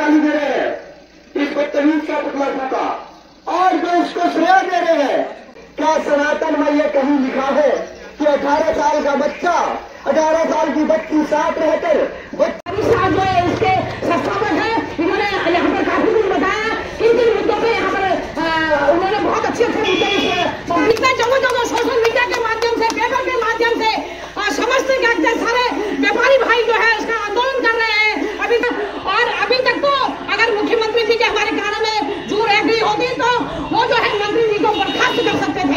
गाली दे रहे हैं, इस बदतमीज का पुतला फूका, और जो उसको श्रेय दे रहे हैं। क्या सनातन में ये कहीं लिखा है कि 18 साल का बच्चा, 18 साल की बच्ची साथ रहकर जो है उसके संस्थापक है। इन्होंने यहाँ पर काफी कुछ बताया, किन किन मुद्दों पे यहाँ पर उन्होंने बहुत अच्छे मुद्दे जगह सोशल मीडिया के माध्यम से, पेपर के माध्यम से समस्त सारे व्यापारी भाई जो है इसका आंदोलन कर रहे हैं अभी तक। और अभी तक तो अगर मुख्यमंत्री जी के हमारे कहने में जूर एग्री होती तो वो जो है मंत्री जी को बर्खास्त कर सकते थे।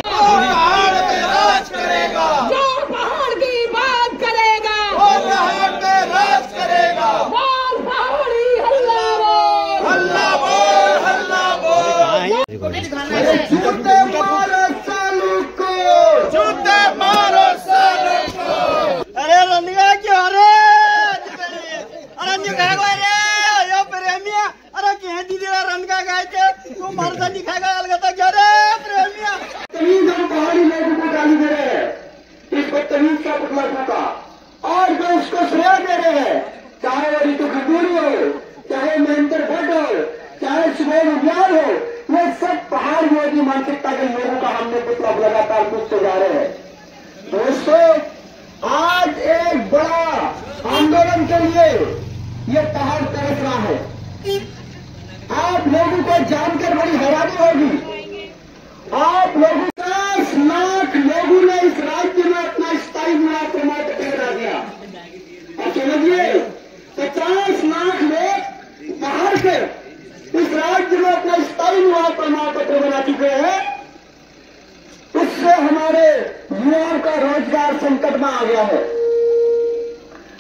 जो पहाड़ की बात करेगा वो पहाड़ पे राज करेगा। बोल पहाड़ी हल्ला बोल, हल्ला बोल, हल्ला बोल। जूते मारो सालू को, जूते मारो सालू को। अरे रंगा क्यों रे? अरे निकागा रे यो प्रेमिया। अरे कह दी तेरा रंगा गाय के तू मरता दिखाएगा अलगता क्या रे प्रेमिया? तमीज हम पहाड़ी लोगों को गाली दे रहे हैं, इस बदतमीज का पुतला फूका, और जो उसको श्रेय दे रहे हैं, चाहे वो ऋतु खजूरी हो, चाहे महेंद्र भट्ट हो, चाहे सुबह उद्यान हो, ये सब पहाड़ योगी मानसिकता के लोगों का हमने पुतला लगातार पूछते जा रहे हैं। दोस्तों, आज एक बड़ा आंदोलन के लिए ये पहाड़ तरस रहा है। आप लोगों को जानकर बड़ी हैरानी होगी, आप लोगों 50 लाख लोगों ने इस राज्य में अपना स्थायी निवास प्रमाण पत्र करा दिया। और समझिए 50 लाख लोग बाहर से इस राज्य में अपना स्थायी निवास प्रमाण पत्र बना चुके हैं। उससे हमारे युवाओं का रोजगार संकट में आ गया है।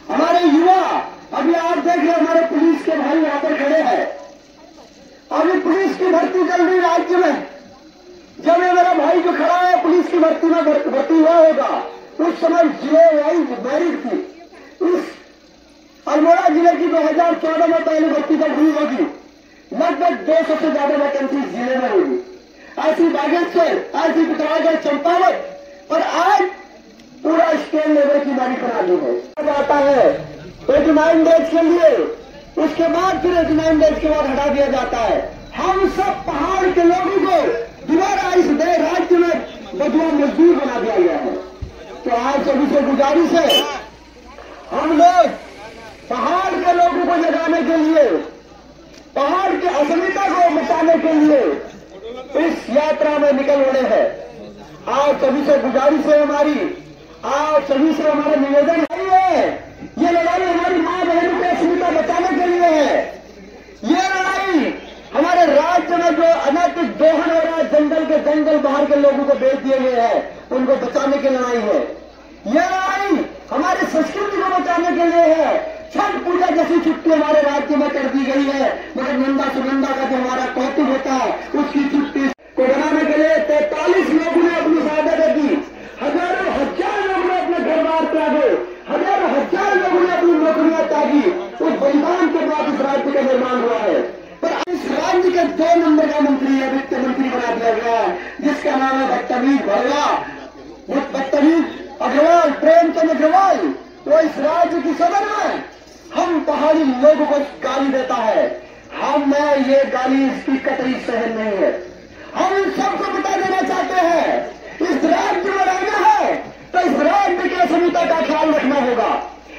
हमारे युवा, अभी आप देख रहे हमारे पुलिस के भाई यहां पर खड़े हैं, अभी पुलिस की भर्ती चल रही राज्य में। जब ये मेरा भाई जो खड़ा है पुलिस की भर्ती में भर्ती हुआ होगा, उस समय जिले वाइज मैरिट थी। इस अल्मोड़ा जिले की 2014 में पहले भर्ती जब हुई होगी, लगभग 200 से ज्यादा वैकेंसी जिले में होगी। ऐसी बागेश्वर, ऐसी पिथौरागढ़, चंपावत, और आज पूरा स्टेट लेवल की मैरिट बना दी है। आता है 89 डेज के लिए, उसके बाद फिर 89 डेज के बाद हटा दिया जाता है। हम सब पहाड़ के लोगों को दोबारा इस राज्य में बदुआ मजदूर बना दिया गया है। तो आज सभी से गुजारिश है, हम लोग पहाड़ के लोगों को जगाने के लिए, पहाड़ की असमिता को मिटाने के लिए इस यात्रा में निकल पड़े हैं। आप सभी से गुजारिश है हमारी, आप सभी से हमारा निवेदन है, ये लड़ाई हमारी मां बहनों की अस्मिता बचाने के लिए है। ये लड़ाई हमारे राज्य में जो अनैतिक दोहन हो रहा है, जंगल के जंगल बाहर के लोगों को बेच दिए गए हैं, उनको बचाने की लड़ाई है। ये लड़ाई हमारी संस्कृति को बचाने के लिए है। छठ पूजा जैसी छुट्टी हमारे राज्य में कर दी गई है, मगर नंदा सुनंदा का जो हमारा कौतुक होता है उसकी छुट्टी को बनाने के लिए 43 लोगों ने अपनी शहादत दी, हजारों हजार लोगों ने अपने घर बार त्यागे, हजारों हजार लोगों ने अपनी नौकरियां त्यागी। उस बलिदान के बाद इस राज्य का निर्माण हुआ है। पर इस राज्य के 2 नंबर का मंत्री है, वित्त मंत्री बना दिया गया है, जिसका नाम है बदतमीज भरवा, बदतमीज अग्रवाल, प्रेमचंद अग्रवाल। वो इस राज्य की सदन में हम पहाड़ी लोगों को गाली देता है। मैं ये गाली इसकी कतई सहन नहीं है। हम इन सबको बता देना चाहते हैं, इस राज्य में रहना है तो इस राज्य की अस्मिता का ख्याल रखना होगा।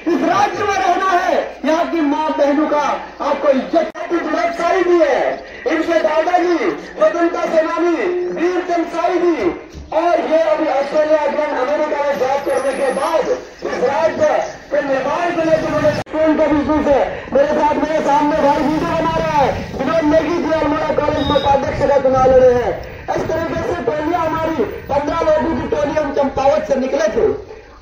इस राज्य में रहना है, यहाँ की मां बहनों का आपको इज्जत की बड़ाई दी है। इनके दादाजी स्वतंत्रता सेनानी वीरचंद साहिबी, और ये अभी ऑस्ट्रेलिया, इंग्लैंड, अमेरिका में जॉब करने के बाद इस राज्य के निर्माण के लिए उन्होंने स्कूल का बिजनेस है। मेरे साथ मेरे सामने भाई वीडियो बना रहा है, विनोद नेगी जी अल्मोड़ा कॉलेज में उपाध्यक्ष का चुनाव लड़े हैं। इस तरीके से टोलियां हमारी 15 लोगों की टोली हम चंपावत से निकले थे।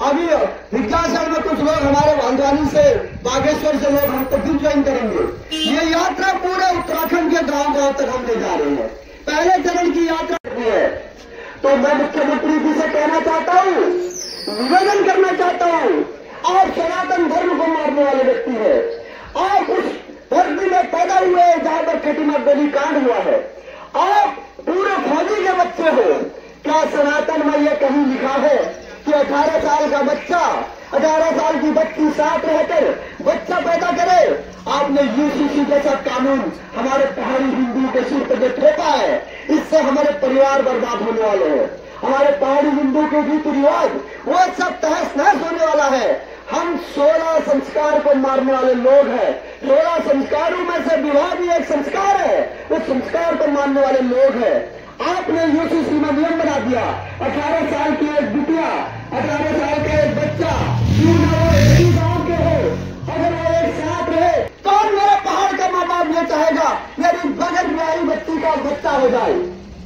अभी विज्ञान में कुछ लोग हमारे भांडवानी से, बागेश्वर से लोग हम तो फिर ज्वाइन करेंगे। ये यात्रा पूरे उत्तराखंड के गांव गांव तक हम ले जा रहे हैं। पहले चरण की यात्रा है, तो मैं मुख्यमंत्री जी से कहना चाहता हूं, निवेदन करना चाहता हूं, आप सनातन धर्म को मारने वाले व्यक्ति है। आप उस धरती में पैदा हुए जहां पर खटीमा गली कांड हुआ है। आप पूरे फौजी के बच्चे हो। क्या सनातन में यह कहीं लिखा है कि 18 साल का बच्चा, 18 साल की बच्ची साथ रहकर बच्चा पैदा करे आपने यूसीसी जैसा कानून हमारे पहाड़ी हिंदुओं के सिर पर जो थोपा है, इससे हमारे परिवार बर्बाद होने वाले हैं। हमारे पहाड़ी हिंदुओं के रीति रिवाज वो सब तहस नहस होने वाला है। हम 16 संस्कार को मारने वाले लोग हैं। 16 संस्कारों में से विवाह भी एक संस्कार है, उस संस्कार को मानने वाले लोग हैं। आपने यूसीसी में नियम बना दिया, 18 साल की एक बिटिया, 18 साल का एक बच्चा, क्यों ना वो एक ही गांव के हो, अगर वो एक साथ रहे, कौन मेरे पहाड़ का माँ बाप ये चाहेगा मेरी बगल ब्याही बच्ची का बच्चा हो जाए?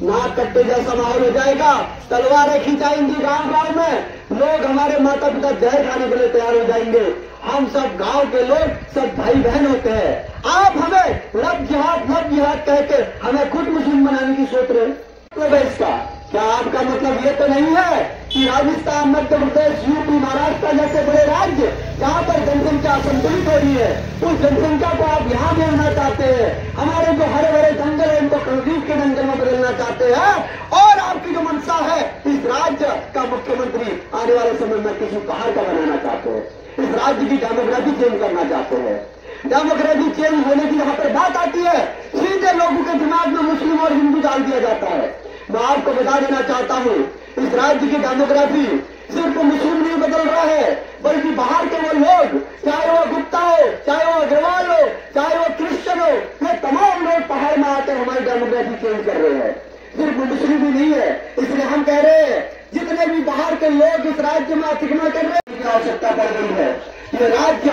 नाक कट्टे जैसा माहौल हो जाएगा, तलवारें खिंचाएंगी गांव गांव में, लोग हमारे माता पिता जहर खाने के लिए तैयार हो जाएंगे। हम सब गांव के लोग सब भाई बहन होते हैं। आप हमें लब जिहाद कह के हमें खुद मुस्लिम बनाने की सोच रहे हैं। मतलब इसका क्या आपका मतलब ये तो नहीं है कि राजस्थान, मध्य प्रदेश, यूपी, महाराष्ट्र जैसे बड़े राज्य जहां पर जनसंख्या असंतुलित हो रही है, उस जनसंख्या को आप यहाँ भेजना चाहते हैं? हमारे जो हरे भरे जंगल है उनको कंक्रीट के जंगल में बदलना चाहते हैं। और आपकी जो मंशा है, इस राज्य का मुख्यमंत्री आने वाले समय में किसी पहाड़ का बनाना चाहते हैं। इस राज्य की डेमोग्राफी चेंज करना चाहते हैं। डेमोग्राफी चेंज होने की यहाँ पर बात आती है, सीधे लोगों के दिमाग में मुस्लिम और हिंदू डाल दिया जाता है। मैं आपको बता देना चाहता हूँ, इस राज्य की डेमोग्राफी सिर्फ मुस्लिम नहीं बदल रहा है, बल्कि बाहर के वो लोग, चाहे वो गुप्ता हो, चाहे वो अग्रवाल हो, चाहे वो क्रिश्चियन हो, ये तमाम लोग पहाड़ में आकर हमारी डेमोग्राफी चेंज कर रहे हैं। सिर्फ मुस्लिम ही नहीं है। इसलिए हम कह रहे हैं, जितने भी बाहर के लोग इस राज्य में अतिक्रमण कर रहे हैं, की आवश्यकता पड़ गई है। ये राज्य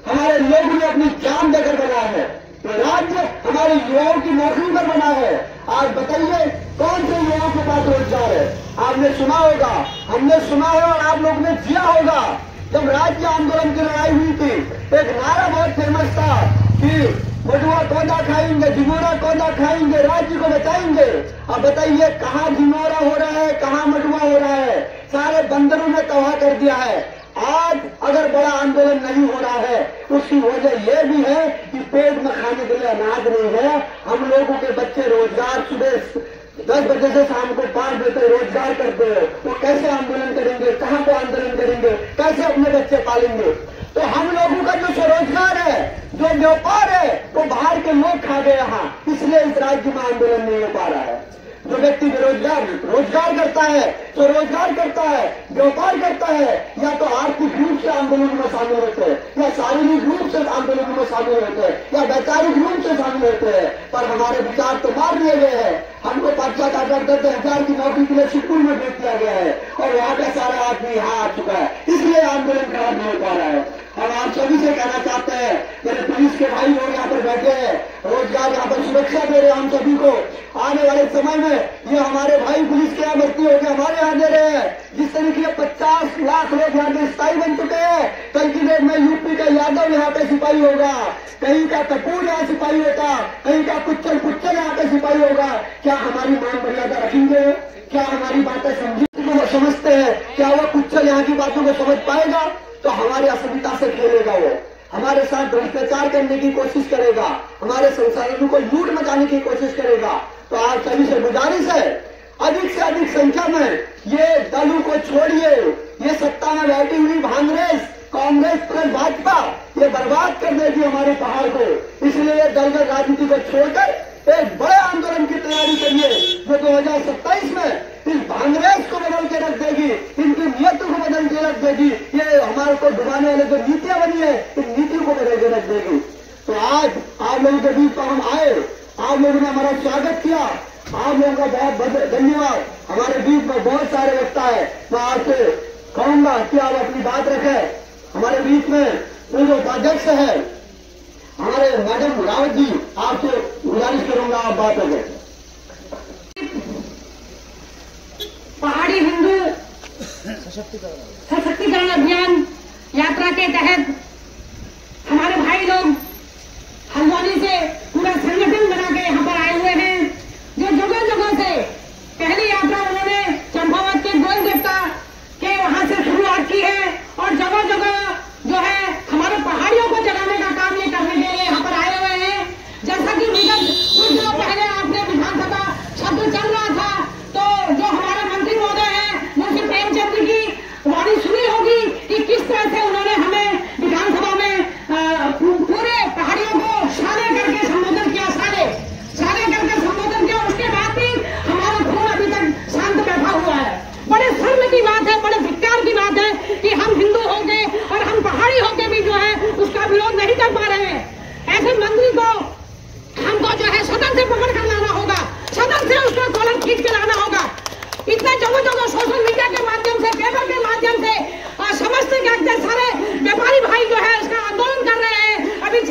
हमारे लोगों ने अपनी जान देकर बना है। ये राज्य हमारे युवाओं की नौकरी पर बना है। आज बताइए, कौन से युवाओं के पास रोजगार है? आपने सुना होगा, हमने सुना है और आप लोगों ने जिया होगा, जब राज्य आंदोलन की लड़ाई हुई थी, एक नारा बहुत फेमस था कि मडुआ कौंधा खाएंगे, झिंगोरा कौंधा खाएंगे, राज्य को बचाएंगे। अब बताइए, कहाँ झिंगोरा हो रहा है, कहाँ मडुआ हो रहा है? सारे बंदरों ने तबाह कर दिया है। आज अगर बड़ा आंदोलन नहीं हो रहा है, उसकी वजह यह भी है कि पेट में खाने के लिए अनाज नहीं है। हम लोगों के बच्चे रोजगार सुबह 10 बजे से शाम को 5 बजे तक रोजगार करते हैं। वो कैसे आंदोलन करेंगे? कहाँ पे आंदोलन करेंगे? कैसे अपने बच्चे पालेंगे? तो हम लोगों का जो स्वरोजगार है, जो व्यापार है, वो बाहर के लोग खा गए यहाँ। इसलिए इस राज्य में आंदोलन नहीं हो पा रहा है। जो व्यक्ति रोजगार करता है, तो रोजगार करता है, व्यापार करता है, या तो आर्थिक रूप से आंदोलन में शामिल होते हैं, या शारीरिक रूप से आंदोलन में शामिल होते हैं, या वैचारिक रूप से शामिल होते हैं। पर हमारे विचार तो मार दिए गए हैं। हमको 5-5, 8-8, 10-10 की नौकरी के लिए स्कूल में भेज दिया गया है, और वहां का सारा आदमी यहाँ आ चुका है। इसलिए आंदोलन खराब नहीं हो पा रहा है। हम आप सभी से कहना चाहते हैं, मेरे पुलिस के भाई लोग यहाँ पर बैठे हैं, रोजगार यहाँ पर सुरक्षा दे रहे हैं हम सभी को। आने वाले समय में ये हमारे भाई पुलिस के यहाँ भर्ती होकर हमारे यहाँ दे रहे हैं। जिस तरीके 50 लाख लोग यहाँ पे स्थायी बन चुके हैं, कल की डेट में यूपी का यादव यहाँ पे सिपाही होगा, कहीं का कपूर यहाँ सिपाही होगा, कहीं का कुच्चल यहाँ पे सिपाही होगा। क्या हमारी मान मर्यादा रखेंगे? क्या हमारी बातें समझते हैं? क्या वो कुच्चल यहाँ की बातों को समझ पाएगा? तो हमारी असुविधा से खेलेगा, वो हमारे साथ भ्रष्टाचार करने की कोशिश करेगा, हमारे संसाधनों को लूट मचाने की कोशिश करेगा। तो आप सभी से गुजारिश है, अधिक से अधिक संख्या में ये दलों को छोड़िए। ये सत्ता में बैठी हुई कांग्रेस प्लस भाजपा ये बर्बाद कर देगी हमारे पहाड़ को। इसलिए दलगत राजनीति को छोड़कर एक बड़े आंदोलन की तैयारी करिए, जो 2027 में इस कांग्रेस को बदल के रख देगी, इनकी नीतियों को बदल के रख देगी। ये हमारे को डुबाने वाले जो नीतियां बनी है, इन नीतियों को बदल के रख देगी। तो आज आप लोगों के बीच पर हम आए, आप लोगों ने हमारा स्वागत किया, आप लोगों का बहुत बहुत धन्यवाद। हमारे बीच में बहुत सारे वक्ता है, मैं आपसे कहूंगा कि आप अपनी बात रखें। हमारे बीच में पूर्व उपाध्यक्ष है हमारे मैडम रावत जी, आपसे गुजारिश करूंगा आप बात रखें। पहाड़ी हिंदू सशक्तिकरण अभियान यात्रा के तहत हमारे भाई लोग हल्द्वानी से पूरा संगठन बना के यहाँ पर आए हुए हैं, जो जगह जगह से पहली यात्रा उन्होंने चंपावत के गोल देवता के वहां से शुरुआत की है, और जगह जगह जो है हमारे पहाड़ियों को जगाने का काम ये करने के लिए यहाँ पर आए हुए हैं। जैसा कि विगत कुछ दिनों पहले आपने विधानसभा शब्द चल रहा था, तो जो हमारे मंत्री महोदय हैं मुंशी प्रेमचंद की वाणी सुनी होगी कि किस तरह से उन्होंने हमें विधान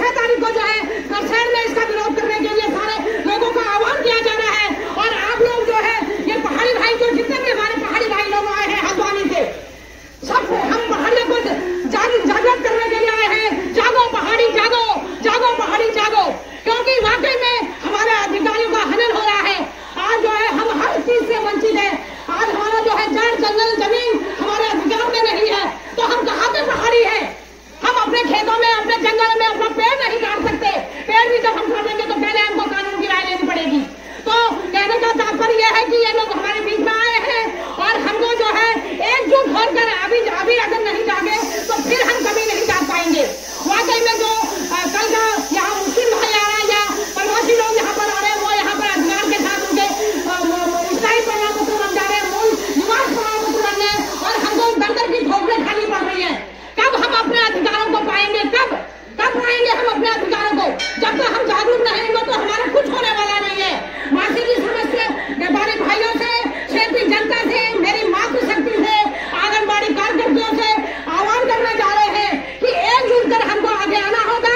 6 तारीख को जो है गरसैंण में इसका विरोध करने के लिए सारे लोगों का आह्वान किया जा रहा है। और आप लोग जो है ये पहाड़ी भाई जो जितने भी हमारे पहाड़ी भाई लोग आए हैं हल्द्वानी से, सब हम पहाड़ियों को जागृत करने के लिए आए हैं। जागो पहाड़ी जागो, जागो पहाड़ी जागो, क्योंकि वाकई में हमारे अधिकारियों का हनन हो रहा है। आज जो है हम हर चीज से वंचित है। आज हमारा जो है जड़ जंगल जमीन हमारे अधिकार में नहीं है, तो हम कहाँ पे पहाड़ी है? हम अपने खेतों में अपने जंगल में अपना पेड़ नहीं काट सकते। पेड़ भी जब हम काटेंगे तो पहले हमको कानून की राय लेनी पड़ेगी। तो कहने का तात्पर्य यह है कि ये लोग हमारे बीच में आए हैं और हमको जो है एकजुट होकर अभी अगर नहीं जागे तो फिर हम कभी नहीं जाग पाएंगे। वाकई में जो कल का यहाँ मुस्लिम भाई आ रहा है या प्रवासी लोग यहाँ पर आ रहे हैं, वो यहाँ पर अधिकार के साथ उनके स्थायी प्रमाण पत्र बन जा रहे हैं, मूल निवास प्रमाण पत्र बन रहे हैं और हमको दर की ठोकरें खानी पड़ रही है। कब हम अपने अधिकारों को पाएंगे? कब पाएंगे हम अपने अधिकारों को? जब तक हम जागरूक रहेंगे तो हमारा कुछ होने वाला नहीं है। मासी की समस्या हमारे भाइयों से, क्षेत्रीय जनता से, मेरी मातृशक्ति से, आंगनबाड़ी कार्यकर्ताओं से आह्वान करने जा रहे हैं कि एकजुट कर हमको आगे आना होगा।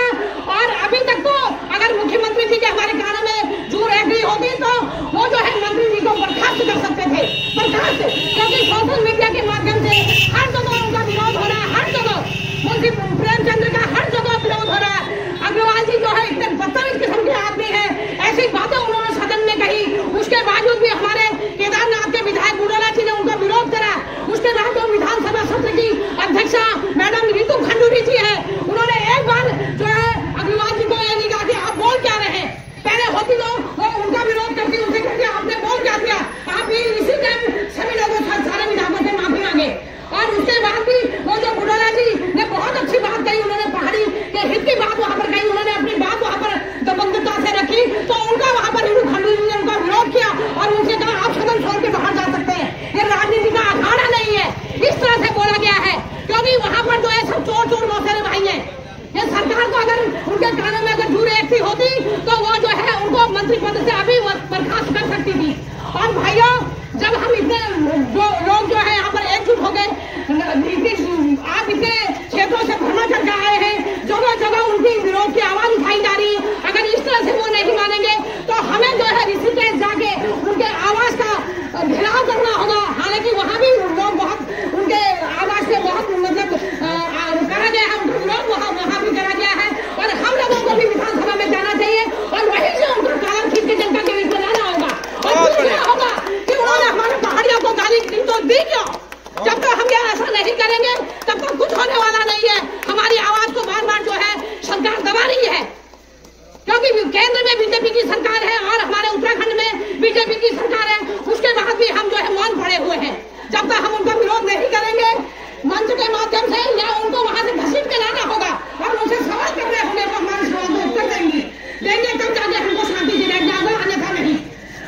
और अभी तक तो अगर मुख्यमंत्री जी के हमारे कानों में जू रही होती तो वो जो है मंत्री जी को बर्खास्त कर सकते थे, बर्खास्त, क्योंकि सोशल मीडिया के माध्यम से हर जगह उनका विरोध हो रहा है। हर जगह मुंशी प्रेमचंद्र का हर जगह विरोध हो रहा है। अग्रवाल जी जो है इतने बदतमीज किस्म के आदमी है, ऐसी बातें उन्होंने सदन में कही, उसके बावजूद भी हमारे केदारनाथ के विधायक बुडोला जी ने उनका विरोध करा। उसके बाद जो विधानसभा सत्र की अध्यक्षा मैडम रीतू खंडूरी जी है, उन्होंने एक बार जो है अग्रवाल जी को ये नहीं कहा कि आप बोल क्या रहे हैं। पहले होती तो वो उनका विरोध करती, उनसे कहती आपने बोल क्या दिया, आप भी इसी टाइम सभी लोगों सारे विधायकों से माफी मांगे। और उसके बाद भी वो जो बुडोला जी ने बहुत अच्छी बात कही, उन्होंने पहाड़ी के हित की बात वहां पर कही, उन्होंने अपनी बात वहां पर दबंगता से रखी, तो उनका वहां पर रीतू खंडूरी ने उनका विरोध किया और उनसे कहा आप सदन छोड़ के बाहर जा सकते हैं। ये राजनीति का अखाड़ा नहीं है, इस तरह से बोला गया है, क्योंकि वहां पर जो है सब चोर मौसेरे भाई हैं। ये सरकार को अगर उनके कानों में अगर जूरे ऐसी होती तो वो जो है उनको मंत्री पद से अभी बर्खास्त कर सकती थी। और भाइयों, जब हम इतने लोग जो है यहाँ पर एकजुट हो गए, आप इतने क्षेत्रों से भ्रमण करके आए हैं, जगह जगह उनकी विरोध की आवाज उठाई जा रही है। अगर इस तरह से वो नहीं मानेंगे तो हमें जो है ऋषिकेश जाके उनके आवाज का घेराव करना होगा। हालांकि वहाँ भी लोग बहुत उनके आवाज से बहुत मतलब करा गया है, उनका विरोध वहाँ भी करा गया है। और हम लोगों को भी विधानसभा में जाना चाहिए और वहीं से उनका कालम खींच के जनता के बीच में लाना होगा और पूछना होगा कि उन्होंने हमारे पहाड़ियों को गाली तो दी क्यों? जब तक हम ये ऐसा नहीं करेंगे तब तक कुछ होने वाला नहीं है। हमारी आवाज को बार बार जो है सरकार दबा रही है, क्योंकि केंद्र में बीजेपी की सरकार है और हमारे उत्तराखंड में बीजेपी की सरकार है। उसके बाद भी हम जो है मौन पड़े हुए हैं। जब तक हम उनका विरोध नहीं करेंगे मंच के माध्यम से या उनको वहां से घसीट के लाना होगा और उनसे सवाल करने होंगे तो हमारे सवाल को उत्तर देंगे तब जाके हमको शांति से बैठ जाएगा, अन्यथा नहीं।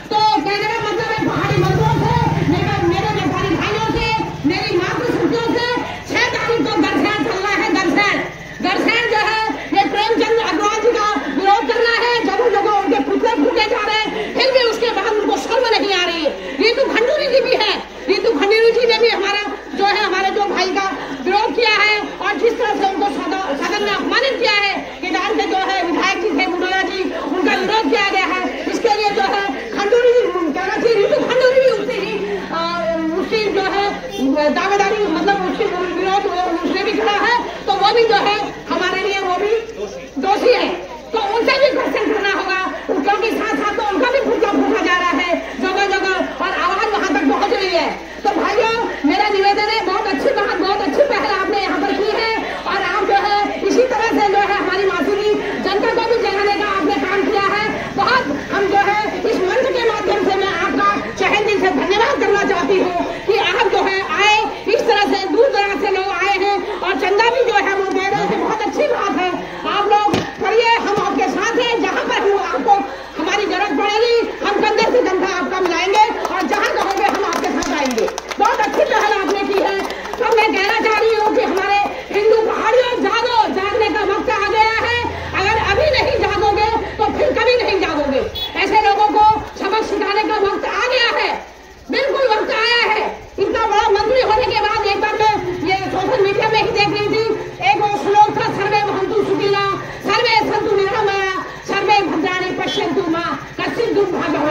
तो कहने का मतलब है पहाड़ी मजदूरों से, मेरे व्यापारी भाइयों से, मेरी मातृशक्तियों से 6 तारीख को गरसैंण चलना है। गरसैंण जो है ये प्रेमचंद्र अग्रवाल जी का विरोध करना है। जगह जगह उनके पुतले फूटे जा रहे हैं, फिर भी उसके बाद उनको शर्म नहीं आ रही है। रीतू खंडूरी जी भी है, रीतू खंडूरी जी ने भी हमारा जो है हमारे जो भाई का विरोध किया है और जिस तरह से उनको सदन में अपमानित किया है, केदार के जो है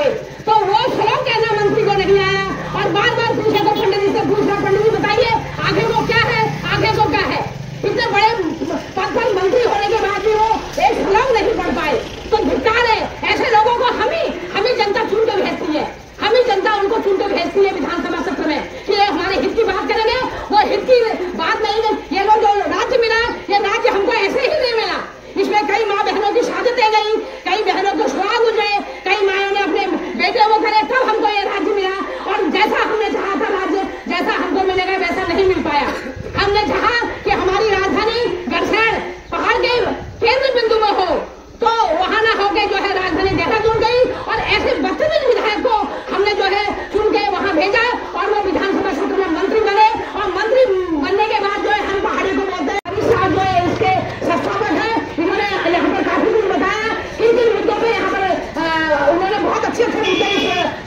हुए, तो वो श्लोक कहना मंत्री को नहीं आया और बार बार पूछे तो पंडित जी से पूछ रहा, पंडित जी बताइए आगे को क्या है, आगे को क्या है। इतने बड़े पद पर मंत्री होने के बाद भी वो एक श्लोक नहीं पढ़ पाए, तो धिक्कार है। ऐसे लोगों को हम ही जनता चुन के भेजती है, हम ही जनता उनको चुन के भेजती है विधानसभा सत्र में कि ये हमारे हित की बात करेंगे। वो हित की बात नहीं है, ये लोग जो राज्य मिला, ये राज्य हमको ऐसे ही नहीं मिला। इसमें कई माँ बहनों की शहादतें गई, कई बहनों को सुहाग उजड़े, कई मायों ने अपने बेटे वो करे, तब हमको ये राज्य मिला। और जैसा हमने चाहा था राज्य, जैसा हमको मिलेगा वैसा नहीं मिल पाया। हमने चाहा कि हमारी राजधानी गढ़सैण पहाड़ के केंद्र बिंदु में हो, तो वहां न होके जो है राजधानी देहरादून गई और ऐसे बदतमीज विधायक को हमने जो है चुन के वहां भेजा और वो विधानसभा सत्र में मंत्री बने। और मंत्री बनने के बाद जो है हम पहाड़ी को बोलते हैं, जो है इसके संस्थापक है, इन्होंने यहाँ पर काफी कुछ बताया, किन किन मुद्दों पे यहाँ पर उन्होंने बहुत अच्छे मुद्दे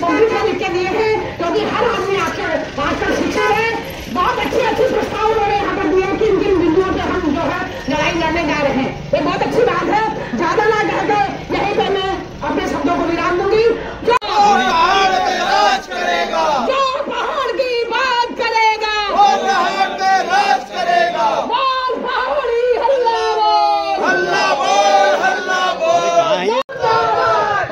मंत्री को लिख के दिए हैं, क्योंकि हर आदमी आजकल शिक्षा है, बहुत अच्छे प्रस्ताव उन्होंने यहाँ पर दिए किन किन बिंदुओं पे हम जो है लड़ाई लड़ने जा रहे हैं। ये बहुत अच्छी बात है, ज्यादा ना कहकर यहीं पे मैं अपने शब्दों को विराम दूंगी। जो पहाड़ पे राज करेगा, जो पहाड़ की बात करेगा, वो पहाड़ पे राज करेगा। बोल पहाड़ी हल्ला बोल, हल्ला बोल, हल्ला बोल।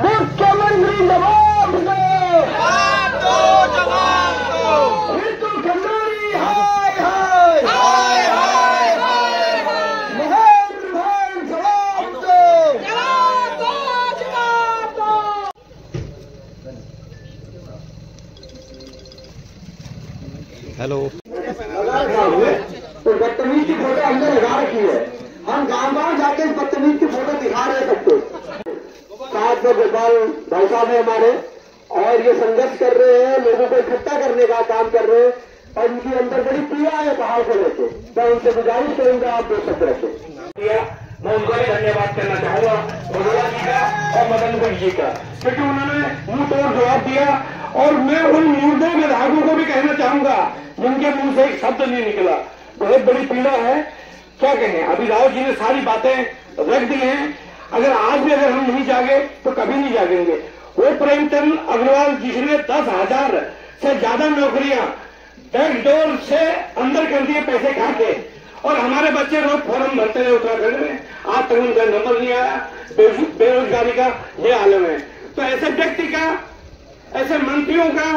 मुख्यमंत्री जवाब दो, जवाब दो, जवाब दो। हिंदू खंडारी हाय हाय, हाय हाय, हाय हाय। महेंद्र भाई जवाब दो, जवाब दो, जवाब दो। हेलो, तो बदतमीज की फोटो अंदर लगा रखी है, हम गांव जाके इस बदतमीज की फोटो दिखा रहे हैं सबको। साथ में गोपाल भाई साहब है हमारे, और ये संघर्ष कर रहे हैं, लोगों को इकट्ठा करने का काम कर रहे हैं, और इनकी अंदर बड़ी पीड़ा है पहाड़ को लेके। मैं उनसे गुजारिश करूंगा आप दो शब्द रखें। मैं उनका भी धन्यवाद करना चाहूंगा, भगोड़ा जी का और मदन भाई जी का, क्योंकि उन्होंने मुंह तोड़ जवाब दिया। और मैं उन मुर्दों विधायकों को भी कहना चाहूंगा जिनके मुंह से एक शब्द नहीं निकला। बहुत बड़ी पीड़ा है, क्या कहें। अभी राव जी ने सारी बातें रख दी हैं, अगर आज भी अगर हम नहीं जागे तो कभी नहीं जागेंगे। वो प्रेमचंद अग्रवाल जिसने 10,000 से ज्यादा नौकरियां बैकडोर से अंदर कर दिए पैसे खा के, और हमारे बच्चे रोज फॉर्म भरते रहे उत्तराखंड में, आज तक उनका नंबर नहीं आया। बेरोजगारी का ये आलम है। तो ऐसे व्यक्ति का, ऐसे मंत्रियों का,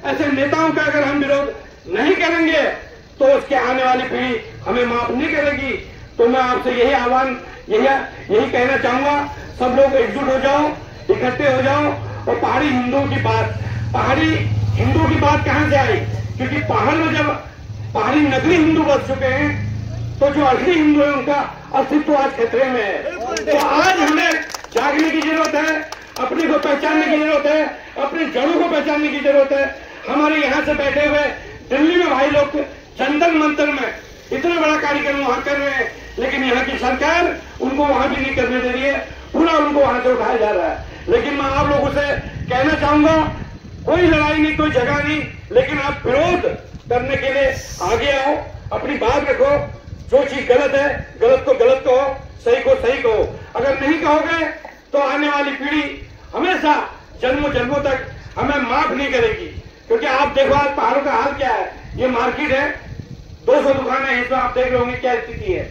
ऐसे नेताओं का अगर हम विरोध नहीं करेंगे तो उसके आने वाली पीढ़ी हमें माफ नहीं करेगी। तो मैं आपसे यही आह्वान, यही कहना चाहूंगा, सब लोग एकजुट हो जाओ, इकट्ठे हो जाओ। और पहाड़ी हिंदुओं की बात कहां से आई? क्योंकि पहाड़ में जब पहाड़ी नकली हिंदू बच चुके हैं, तो जो असली हिंदू है उनका अस्तित्व आज खतरे में है। तो आज हमें जागने की जरूरत है, अपने को पहचानने की जरूरत है, अपनी जड़ों को पहचानने की जरूरत है। हमारे यहाँ से बैठे हुए दिल्ली में भाई लोग जंतर मंतर में इतना बड़ा कार्यक्रम वहां कर रहे हैं, लेकिन यहाँ की सरकार उनको वहां भी नहीं करने दे रही है, पूरा उनको वहां से उठाया जा रहा है। लेकिन मैं आप लोगों से कहना चाहूंगा, कोई लड़ाई नहीं, कोई जगह नहीं, लेकिन आप विरोध करने के लिए आगे आओ, अपनी बात रखो। जो चीज गलत है, गलत को गलत कहो, सही को सही कहो। अगर नहीं कहोगे तो आने वाली पीढ़ी हमेशा जन्मों जन्मों तक हमें माफ नहीं करेगी। क्योंकि आप देखो आज पहाड़ों का हाल क्या है। ये मार्केट है, 200 दुकानें हैं, तो आप देख रहे होंगे क्या स्थिति है।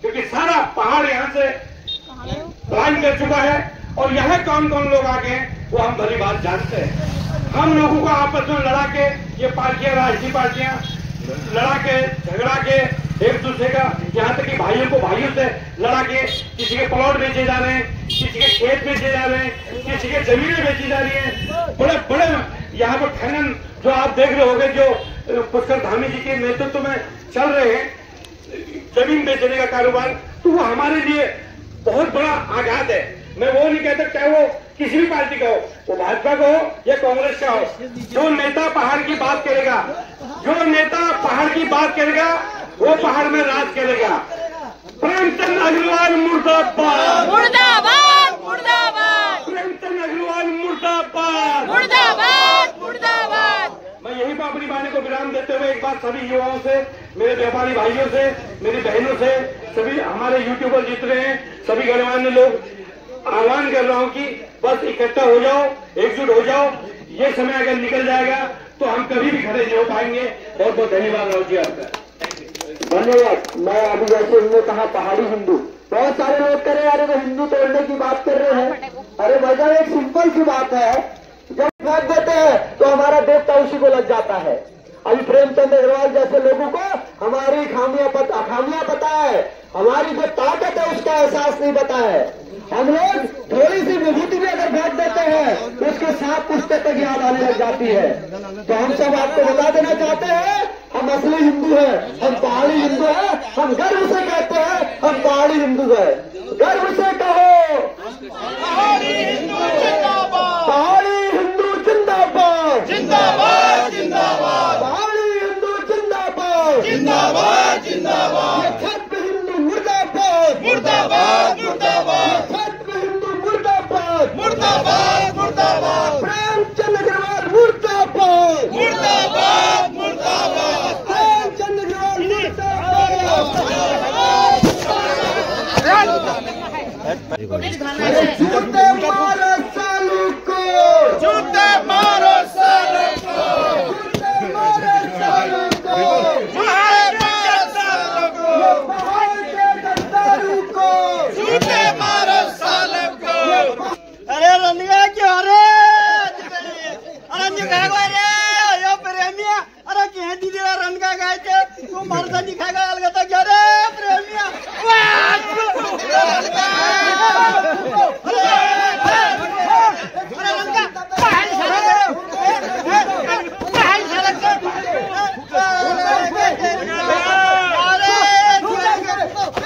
क्योंकि सारा पहाड़ यहाँ से प्लान कर चुका है, और यहाँ कौन कौन लोग आ गए हैं वो हम भली बात जानते हैं। हम लोगों को आपस में लड़ा के, ये पार्टियां, राजनीतिक पार्टियां लड़ा के, झगड़ा के, एक दूसरे का, यहाँ तक कि भाइयों को भाइयों से लड़ा के, किसी के प्लॉट बेचे जा रहे हैं, किसी के खेत बेचे जा रहे हैं, किसी के जमीनें बेची जा रही है। बड़े बड़े यहाँ पर खनन जो आप देख रहे होंगे, जो पुष्कर धामी जी के नेतृत्व में चल रहे हैं, जमीन बेचने का कारोबार, तो वो हमारे लिए बहुत बड़ा आघात है। मैं वो नहीं कहता चाहे वो किसी भी पार्टी का हो, वो भाजपा का हो या कांग्रेस का हो। जो नेता पहाड़ की बात करेगा, जो नेता पहाड़ की बात करेगा, वो पहाड़ में राज करेगा। प्रेमचंद अग्रवाल मुर्दाबाद, मुर्दाबाद, मुर्दाबाद। प्रेमचंद अग्रवाल मुर्दाबाद, मुर्दाबाद, मुर्दाबाद। मैं यही पर अपनी वाणी को विराम देते हुए एक बार सभी युवाओं से, मेरे व्यापारी भाइयों से, मेरी बहनों से, सभी हमारे यूट्यूबर जितने हैं, सभी गणमान्य लोग, आह्वान कर रहा हूं कि बस इकट्ठा हो जाओ, एकजुट हो जाओ। ये समय अगर निकल जाएगा तो हम कभी भी खड़े नहीं हो पाएंगे। बहुत बहुत धन्यवाद राव जी आपका। धन्यवाद। मैं अभी जैसे उन्होंने कहा पहाड़ी हिंदू, बहुत सारे लोग कह रहे हैं अरे वो हिंदू तोड़ने की बात कर रहे हैं। अरे भाईजान एक सिंपल सी बात है, जब फेंक देते हैं तो हमारा देवता उसी को लग जाता है। अभी प्रेमचंद अग्रवाल जैसे लोगों को हमारी खामियां पता है, हमारी जो ताकत है उसका एहसास नहीं पता है। हम लोग थोड़ी सी विभूति भी अगर फेंक देते हैं तो उसके साथ पुस्तक तक याद आने लग जाती है। तो हम सब आपको बता देना चाहते हैं, हम असली हिंदू हैं, हम पहाड़ी हिंदू हैं। हम गर्व से कहते हैं हम पहाड़ी हिंदू हैं। गर्व से कहो पहाड़ी हिंदू जिंदाबाद, पहाड़ी हिंदू जिंदाबाद, जिंदाबाद जिंदाबाद, पहाड़ी हिंदू जिंदाबाद, जिंदाबाद जिंदाबाद, ये छत्र हिंदू मुर्दाबाद, मुर्दाबाद मुर्दाबाद, छत्र हिंदू मुर्दाबाद, मुर्दाबाद मुर्दाबाद, प्रेमचंद अग्रवाल मुर्दाबाद, मुर्दाबाद मुर्दाबाद, प्रेमचंद अग्रवाल मुर्दाबाद। जूते मारो सालू को, जूते मारो सालों को, जूते मारो सालू को, जूते मारो सालों को, पहाड़ के गद्दारू को, जूते मारो सालों को। अरे रंगा क्यों रे अरे निकागा रे यो प्रेमिया अरे कह दीदी रंगा गाय के तू मरता दिखाएगा अलग तो क्या रे प्रेमिया अरे रंगा पहाड़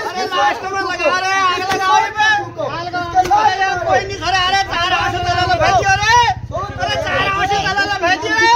अरे लास्ट में लगा रहे आग लगाओ पे कोई नहीं खड़ा अरे 4 आंसू दलाल भेजियो रे अरे 4 आंसू दलाल भेजियो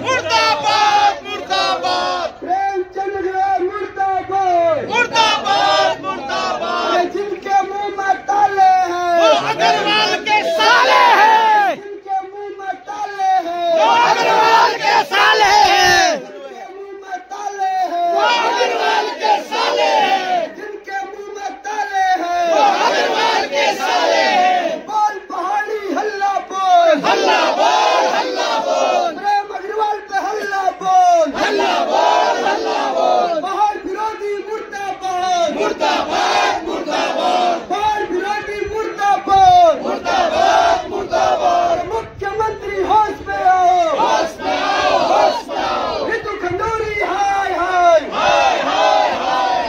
मुर्दाबाद मुर्दाबाद, प्रेमचंद अग्रवाल मुर्दाबाद, मुर्दाबाद मुर्दाबाद, जिनके मुंह में ताले हैं, अग्रवाल के साले हैं, जिनके मुंह में ताले हैं, अग्रवाल के साले हैं, जिनके मुंह में ताले हैं, अग्रवाल के साले हैं, जिनके मुंह में ताले हैं, अग्रवाल के साले हैं। बोल पहाड़ी हल्ला बोल, हल्ला बोल, हल्ला बोल, प्रेम अग्रवाल पे हल्ला बोल, हल्ला बोल, हल्ला बोल, पहाड़ विरोधी मुर्दाबाद, मुर्दाबाद मुर्दाबाद, पहाड़ विरोधी मुर्दाबाद, मुर्दाबाद मुर्दाबाद, मुख्यमंत्री होश में आओ, होश में आओ, होश में आओ, ऋतु खंडूरी हाय हाय, हाय हाय हाय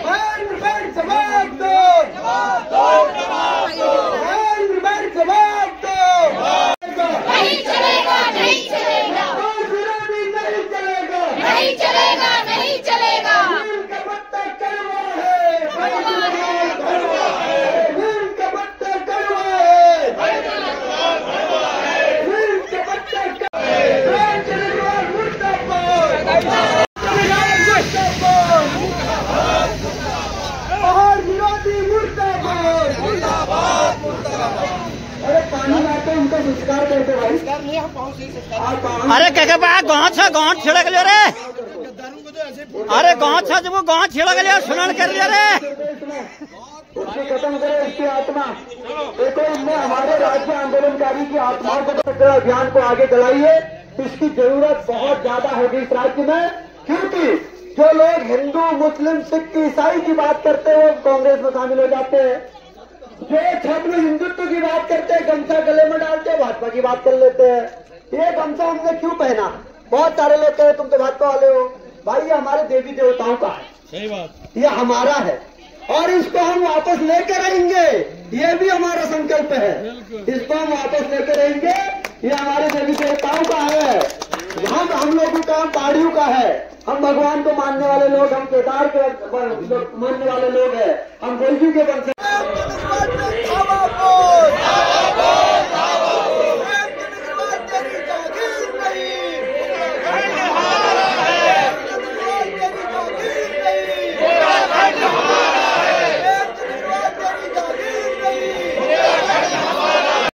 हाय, बैठ जवाब दो, जवाब दो, बैठ जवाब दो, नहीं चलेगा, नहीं चलेगा, पहाड़ विरोधी नहीं चलेगा, नहीं चलेगा, नहीं चलेगा, नीम का पत्ता कड़वा है, नीम का पत्ता कड़वा है, नीम का पत्ता कड़वा है, प्रेमचंद अग्रवाल मुर्दाबाद, पहाड़ विरोधी मुर्दाबाद, अरे पानी लाते उनका संस्कार करते भाई। अरे क्या बा गाँव छिड़क लियो रे अरे गाँव जब वो गाँव छिड़क लियो सुनन कर लियो रे उसको खत्म करे उसकी आत्मा। देखो इनमें हमारे राज्य आंदोलनकारी की आत्माओं को अभियान को आगे चलाइए। इसकी जरूरत बहुत ज्यादा होगी इस राज्य में, क्योंकि जो लोग हिंदू मुस्लिम सिख ईसाई की बात करते हैं वो कांग्रेस में शामिल हो जाते हैं। जो छद्म हिंदुत्व की बात करते हैं गमछा गले में डालते हैं भाजपा की बात कर लेते हैं। ये गमछा हमने क्यों पहना? बहुत सारे लोग कहे तुम तो भाजपा वाले हो। भाई ये हमारे देवी देवताओं का है, सही बात, ये हमारा है और इसको हम वापस लेकर आएंगे। ये भी हमारा संकल्प है, इसको हम वापस लेकर आएंगे। ये हमारे देवी देवताओं का है, हम लोगों का, हम पहाड़ियों का है। हम भगवान को मानने वाले लोग, हम केदार के मानने वाले लोग हैं, हम गोलजू के वंश